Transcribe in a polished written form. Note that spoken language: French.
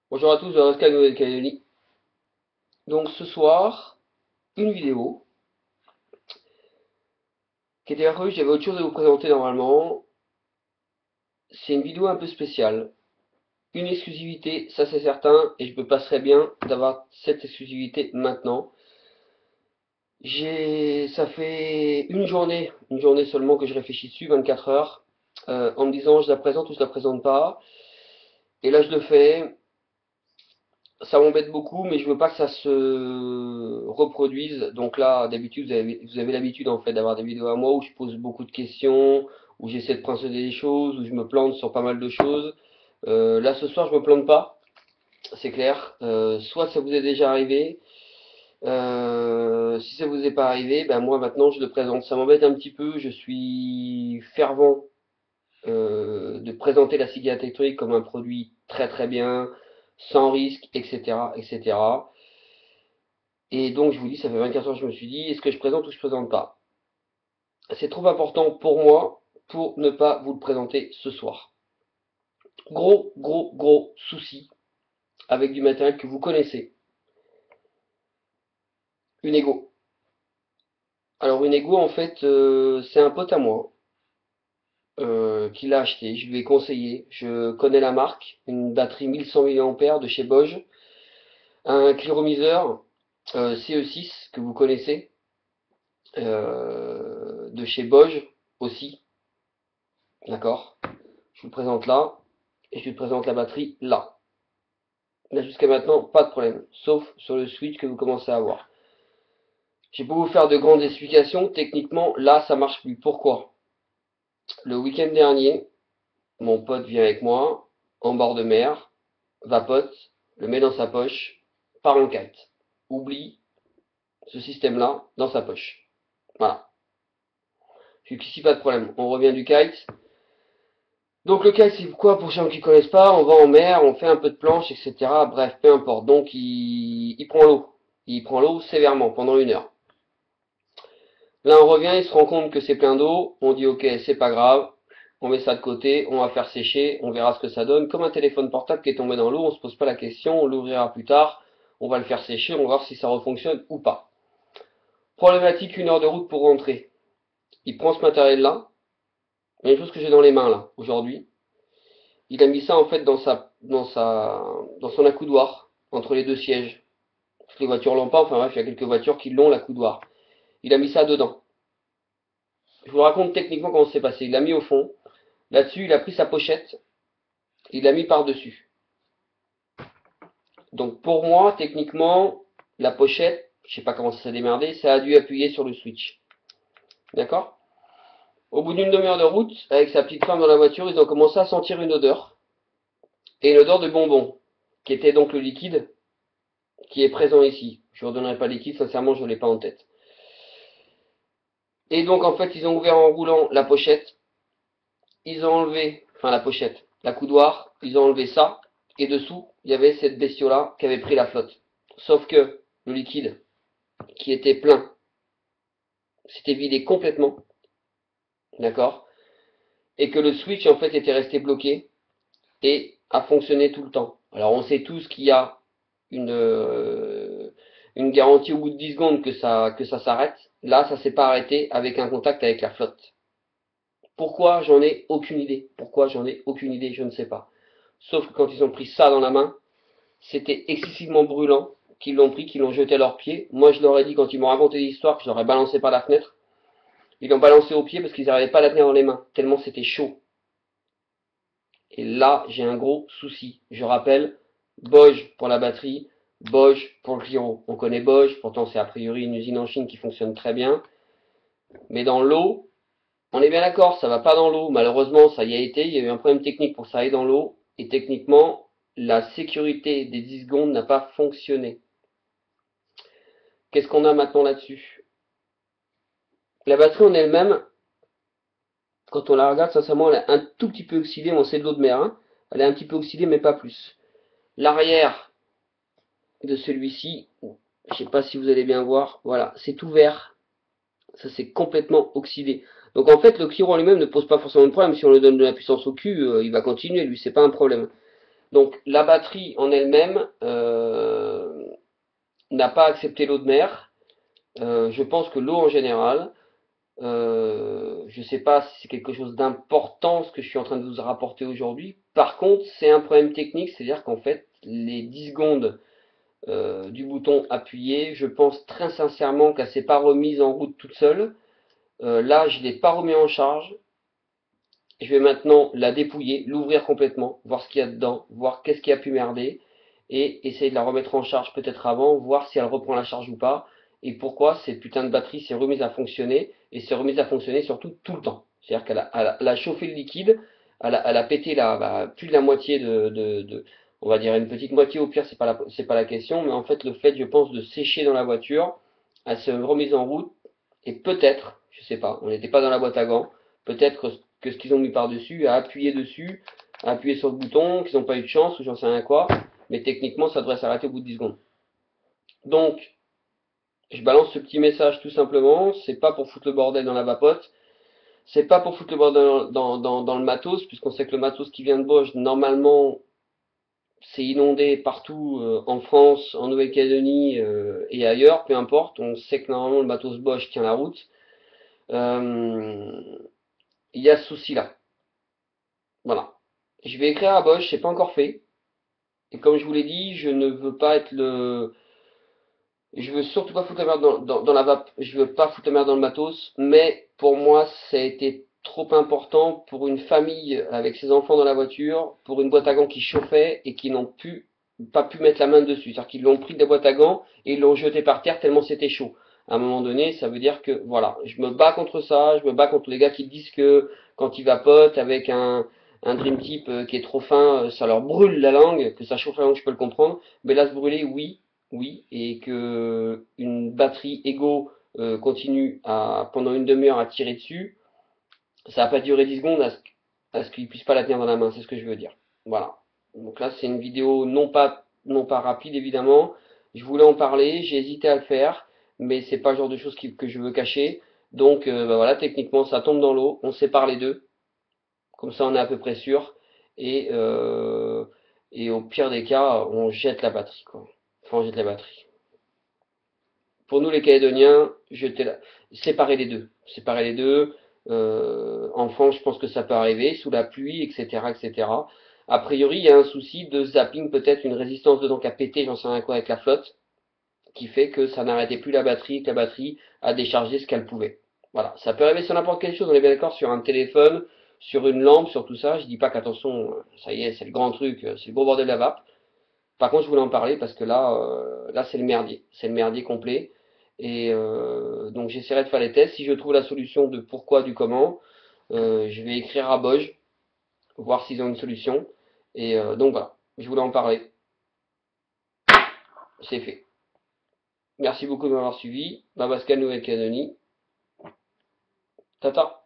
Bonjour à tous, de Rascal Nouvelle-Calédonie. Donc ce soir, une vidéo qui était apparue, j'avais autre chose à vous présenter normalement. C'est une vidéo un peu spéciale. Une exclusivité, ça c'est certain, et je me passerais bien d'avoir cette exclusivité maintenant. Ça fait une journée seulement que je réfléchis dessus, 24 heures, en me disant je la présente ou je la présente pas. Et là je le fais. Ça m'embête beaucoup, mais je veux pas que ça se reproduise. Donc là, d'habitude, vous avez l'habitude en fait d'avoir des vidéos à moi où je pose beaucoup de questions, où j'essaie de pinceler des choses, où je me plante sur pas mal de choses. Là, ce soir, je me plante pas, c'est clair. Soit ça vous est déjà arrivé. Si ça vous est pas arrivé, ben moi maintenant je le présente. Ça m'embête un petit peu. Je suis fervent de présenter la cigale électronique comme un produit très très bien, sans risque, etc., etc. Et donc je vous dis, ça fait 24 heures que je me suis dit, est-ce que je présente ou je présente pas? C'est trop important pour moi pour ne pas vous le présenter ce soir. Gros, gros, gros souci avec du matériel que vous connaissez. Une Ego. Alors une Ego, en fait, c'est un pote à moi qui l'a acheté. Je lui ai conseillé. Je connais la marque. Une batterie 1100 mAh de chez Bosch. Un cliromiseur CE6 que vous connaissez de chez Bosch aussi. D'accord? Je vous le présente là. Et je te présente la batterie là. Là jusqu'à maintenant, pas de problème, sauf sur le switch que vous commencez à avoir. J'ai beau vous faire de grandes explications, techniquement, là ça marche plus. Pourquoi? Le week-end dernier, mon pote vient avec moi, en bord de mer, vapote, le met dans sa poche, part en kite. Oublie ce système-là dans sa poche. Voilà. Jusqu'ici, pas de problème. On revient du kite. Donc le kite, c'est quoi pour ceux qui ne connaissent pas? On va en mer, on fait un peu de planche, etc. Bref, peu importe. Donc il prend l'eau. Il prend l'eau sévèrement pendant 1 heure. Là, on revient, il se rend compte que c'est plein d'eau. On dit ok, c'est pas grave. On met ça de côté, on va faire sécher, on verra ce que ça donne. Comme un téléphone portable qui est tombé dans l'eau, on se pose pas la question, on l'ouvrira plus tard. On va le faire sécher, on va voir si ça refonctionne ou pas. Problématique, 1 heure de route pour rentrer. Il prend ce matériel-là. Il y a une chose que j'ai dans les mains là, aujourd'hui. Il a mis ça en fait dans son accoudoir, entre les deux sièges. Parce que les voitures l'ont pas, enfin bref, il y a quelques voitures qui l'ont, l'accoudoir. Il a mis ça dedans. Je vous raconte techniquement comment c'est passé. Il l'a mis au fond. Là-dessus, il a pris sa pochette. Il l'a mis par-dessus. Donc pour moi, techniquement, la pochette, je sais pas comment ça s'est démerdé, ça a dû appuyer sur le switch. D'accord? Au bout d'une demi-heure de route, avec sa petite femme dans la voiture, ils ont commencé à sentir une odeur. Et une odeur de bonbon, qui était donc le liquide qui est présent ici. Je ne vous redonnerai pas le liquide, sincèrement, je ne l'ai pas en tête. Et donc en fait, ils ont ouvert en roulant la pochette, ils ont enlevé, enfin la pochette, l'accoudoir, ils ont enlevé ça, et dessous, il y avait cette bestiole-là qui avait pris la flotte. Sauf que le liquide, qui était plein, s'était vidé complètement, d'accord? Et que le switch en fait était resté bloqué et a fonctionné tout le temps. Alors on sait tous qu'il y a une, euh, une garantie au bout de 10 secondes que ça s'arrête. Là, ça s'est pas arrêté avec un contact avec la flotte. Pourquoi? J'en ai aucune idée. Pourquoi? J'en ai aucune idée, je ne sais pas. Sauf que quand ils ont pris ça dans la main, c'était excessivement brûlant, qu'ils l'ont pris, qu'ils l'ont jeté à leurs pieds. Moi, je leur ai dit quand ils m'ont raconté l'histoire que je l'aurais balancé par la fenêtre. Ils l'ont balancé aux pieds parce qu'ils n'arrivaient pas à la tenir dans les mains, tellement c'était chaud. Et là, j'ai un gros souci. Je rappelle, Bosch pour la batterie, Bosch pour le Cliro. On connaît Bosch, pourtant c'est a priori une usine en Chine qui fonctionne très bien. Mais dans l'eau, on est bien d'accord, ça va pas dans l'eau. Malheureusement, ça y a été. Il y a eu un problème technique pour que ça aille dans l'eau. Et techniquement, la sécurité des 10 secondes n'a pas fonctionné. Qu'est-ce qu'on a maintenant là-dessus? La batterie en elle-même, quand on la regarde, sincèrement, elle est un tout petit peu oxydée. Bon, c'est de l'eau de mer, hein. Elle est un petit peu oxydée, mais pas plus. L'arrière de celui-ci, je sais pas si vous allez bien voir, voilà, c'est tout vert. Ça c'est complètement oxydé. Donc en fait, le Cliro en lui-même ne pose pas forcément de problème. Si on lui donne de la puissance au cul, il va continuer, lui, c'est pas un problème. Donc la batterie en elle-même n'a pas accepté l'eau de mer. Je pense que l'eau en général, je ne sais pas si c'est quelque chose d'important ce que je suis en train de vous rapporter aujourd'hui. Par contre, c'est un problème technique, c'est-à-dire qu'en fait, les 10 secondes du bouton appuyé, je pense très sincèrement qu'elle s'est pas remise en route toute seule. Là, je ne l'ai pas remis en charge. Je vais maintenant la dépouiller, l'ouvrir complètement, voir ce qu'il y a dedans, voir qu'est-ce qui a pu merder, et essayer de la remettre en charge peut-être avant, voir si elle reprend la charge ou pas, et pourquoi cette putain de batterie s'est remise à fonctionner, et s'est remise à fonctionner surtout tout le temps. C'est-à-dire qu'elle a chauffé le liquide, elle a pété plus de la moitié on va dire une petite moitié au pire, c'est pas la question, mais en fait le fait, je pense, de sécher dans la voiture, elle s'est remise en route, et peut-être, je sais pas, on n'était pas dans la boîte à gants, peut-être que ce qu'ils ont mis par-dessus, à appuyer sur le bouton, qu'ils n'ont pas eu de chance, ou j'en sais rien quoi, mais techniquement ça devrait s'arrêter au bout de 10 secondes. Donc, je balance ce petit message tout simplement, c'est pas pour foutre le bordel dans la vapote, c'est pas pour foutre le bordel dans le matos, puisqu'on sait que le matos qui vient de Bosch, normalement, c'est inondé partout en France, en Nouvelle-Calédonie et ailleurs, peu importe, on sait que normalement le matos Bosch tient la route. Il y a ce souci-là. Voilà. Je vais écrire à Bosch, c'est pas encore fait. Et comme je vous l'ai dit, je ne veux pas être le. Je veux surtout pas foutre la merde dans la vape. Je veux pas foutre la merde dans le matos. Mais pour moi, ça a été trop important pour une famille avec ses enfants dans la voiture, pour une boîte à gants qui chauffait et qui n'ont pas pu mettre la main dessus. C'est-à-dire qu'ils l'ont pris de la boîte à gants et ils l'ont jeté par terre tellement c'était chaud. À un moment donné, ça veut dire que voilà, je me bats contre ça, je me bats contre les gars qui disent que quand ils vapotent avec un Dream Tip qui est trop fin, ça leur brûle la langue, que ça chauffe la langue, je peux le comprendre. Mais là, se brûler, oui, oui, et que une batterie Ego continue pendant une demi-heure à tirer dessus, ça va pas durer 10 secondes à ce qu'il puisse pas la tenir dans la main, c'est ce que je veux dire. Voilà. Donc là, c'est une vidéo non pas rapide évidemment. Je voulais en parler, j'ai hésité à le faire, mais c'est pas le genre de choses que je veux cacher. Donc bah voilà, techniquement, ça tombe dans l'eau, on sépare les deux, comme ça on est à peu près sûr, et, euh, et au pire des cas, on jette la batterie, quoi. Enfin, on jette la batterie. Pour nous les Calédoniens, séparer les deux. Séparer les deux. En France, je pense que ça peut arriver, sous la pluie, etc., etc. A priori, il y a un souci de zapping, peut-être une résistance dedans qui a pété, j'en sais rien quoi, avec la flotte, qui fait que ça n'arrêtait plus la batterie, que la batterie a déchargé ce qu'elle pouvait. Voilà, ça peut arriver sur n'importe quelle chose, on est bien d'accord, sur un téléphone, sur une lampe, sur tout ça. Je dis pas qu'attention, ça y est, c'est le grand truc, c'est le gros bordel de la vape. Par contre, je voulais en parler parce que là c'est le merdier complet. Et donc j'essaierai de faire les tests. Si je trouve la solution de pourquoi, du comment, je vais écrire à Bosch, voir s'ils ont une solution. Et donc voilà, je voulais en parler. C'est fait. Merci beaucoup de m'avoir suivi. Babascan Nouvelle-Calédonie. Tata.